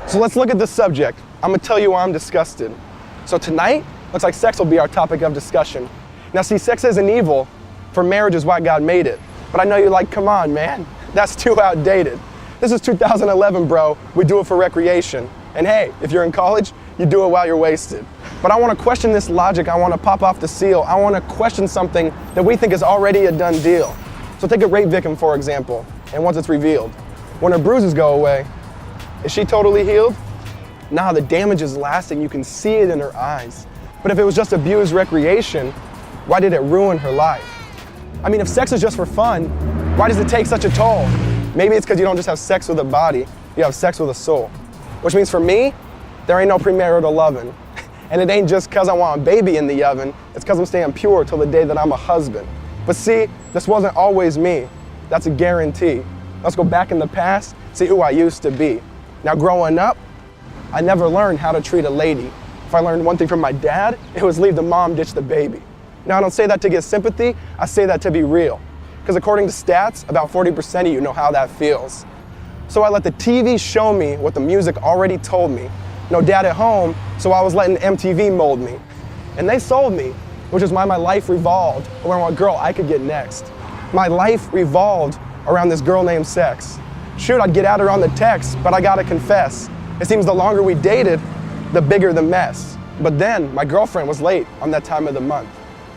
So let's look at the subject. I'm gonna tell you why I'm disgusted. So tonight, looks like sex will be our topic of discussion. Now see, sex isn't evil, for marriage is why God made it. But I know you're like, come on, man, that's too outdated. This is 2011, bro. We do it for recreation. And hey, if you're in college, you do it while you're wasted. But I wanna question this logic. I wanna pop off the seal. I wanna question something that we think is already a done deal. So take a rape victim, for example, and once it's revealed, when her bruises go away, is she totally healed? Nah, the damage is lasting. You can see it in her eyes. But if it was just abused recreation, why did it ruin her life? I mean, if sex is just for fun, why does it take such a toll? Maybe it's because you don't just have sex with a body, you have sex with a soul. Which means for me, there ain't no premarital loving. And it ain't just because I want a baby in the oven, it's because I'm staying pure till the day that I'm a husband. But see, this wasn't always me. That's a guarantee. Let's go back in the past, see who I used to be. Now growing up, I never learned how to treat a lady. If I learned one thing from my dad, it was leave the mom, ditch the baby. Now I don't say that to get sympathy, I say that to be real. Because according to stats, about 40% of you know how that feels. So I let the TV show me what the music already told me. No dad at home, so I was letting MTV mold me. And they sold me, which is why my life revolved around what girl I could get next. My life revolved around this girl named sex. Shoot, I'd get at her on the text, but I gotta confess, it seems the longer we dated, the bigger the mess. But then, my girlfriend was late on that time of the month.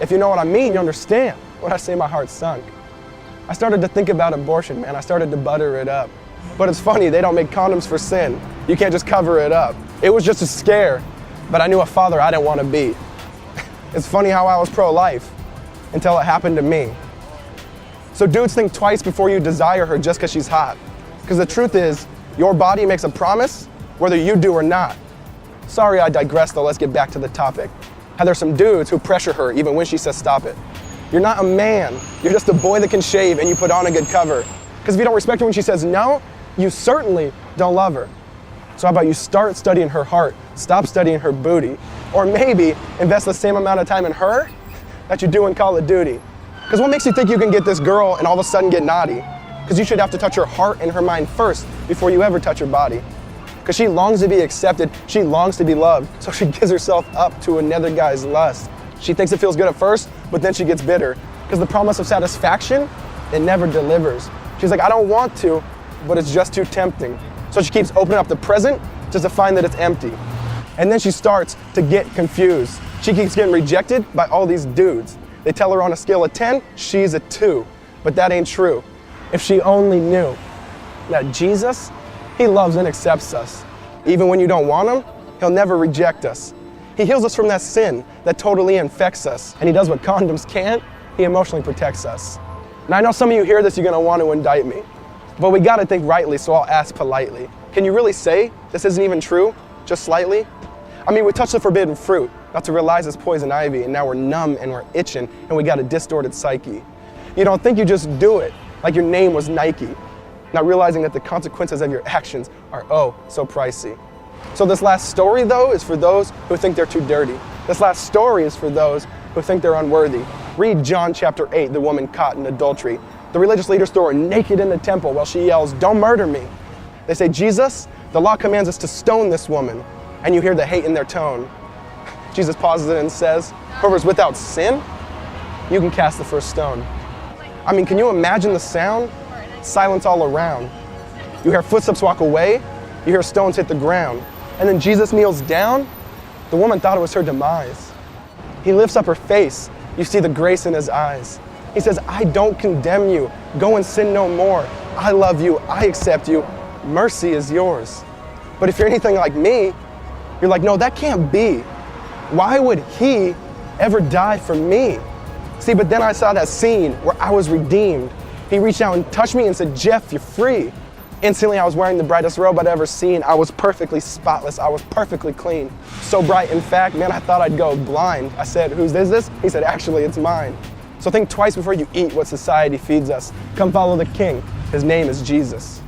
If you know what I mean, you understand when I say my heart sunk. I started to think about abortion, man. I started to butter it up. But it's funny, they don't make condoms for sin. You can't just cover it up. It was just a scare, but I knew a father I didn't want to be. It's funny how I was pro-life until it happened to me. So dudes, think twice before you desire her just because she's hot. Because the truth is, your body makes a promise whether you do or not. Sorry I digressed though, let's get back to the topic. How there's some dudes who pressure her even when she says stop it. You're not a man, you're just a boy that can shave and you put on a good cover. Because if you don't respect her when she says no, you certainly don't love her. So how about you start studying her heart, stop studying her booty, or maybe invest the same amount of time in her that you do in Call of Duty. Because what makes you think you can get this girl and all of a sudden get naughty? Because you should have to touch her heart and her mind first before you ever touch her body. Because she longs to be accepted, she longs to be loved, so she gives herself up to another guy's lust. She thinks it feels good at first, but then she gets bitter. Because the promise of satisfaction, it never delivers. She's like, I don't want to, but it's just too tempting. So she keeps opening up the present just to find that it's empty. And then she starts to get confused. She keeps getting rejected by all these dudes. They tell her on a scale of 10, she's a 2. But that ain't true. If she only knew that Jesus, he loves and accepts us. Even when you don't want him, he'll never reject us. He heals us from that sin that totally infects us. And he does what condoms can't, he emotionally protects us. Now I know some of you hear this, you're gonna want to indict me. But we gotta think rightly, so I'll ask politely. Can you really say this isn't even true, just slightly? I mean, we touched the forbidden fruit, got to realize it's poison ivy, and now we're numb and we're itching, and we got a distorted psyche. You don't think you just do it, like your name was Nike, not realizing that the consequences of your actions are oh so pricey. So this last story though is for those who think they're too dirty. This last story is for those who think they're unworthy. Read John chapter 8, the woman caught in adultery. The religious leaders throw her naked in the temple while she yells, "Don't murder me." They say, Jesus, the law commands us to stone this woman. And you hear the hate in their tone. Jesus pauses it and says, whoever's without sin, you can cast the first stone. I mean, can you imagine the sound? Silence all around. You hear footsteps walk away, you hear stones hit the ground. And then Jesus kneels down. The woman thought it was her demise. He lifts up her face. You see the grace in his eyes. He says, I don't condemn you. Go and sin no more. I love you. I accept you. Mercy is yours. But if you're anything like me, you're like, no, that can't be. Why would he ever die for me? See, but then I saw that scene where I was redeemed. He reached out and touched me and said, Jeff, you're free. Instantly, I was wearing the brightest robe I'd ever seen. I was perfectly spotless. I was perfectly clean. So bright, in fact, man, I thought I'd go blind. I said, whose is this? He said, actually, it's mine. So think twice before you eat what society feeds us. Come follow the King. His name is Jesus.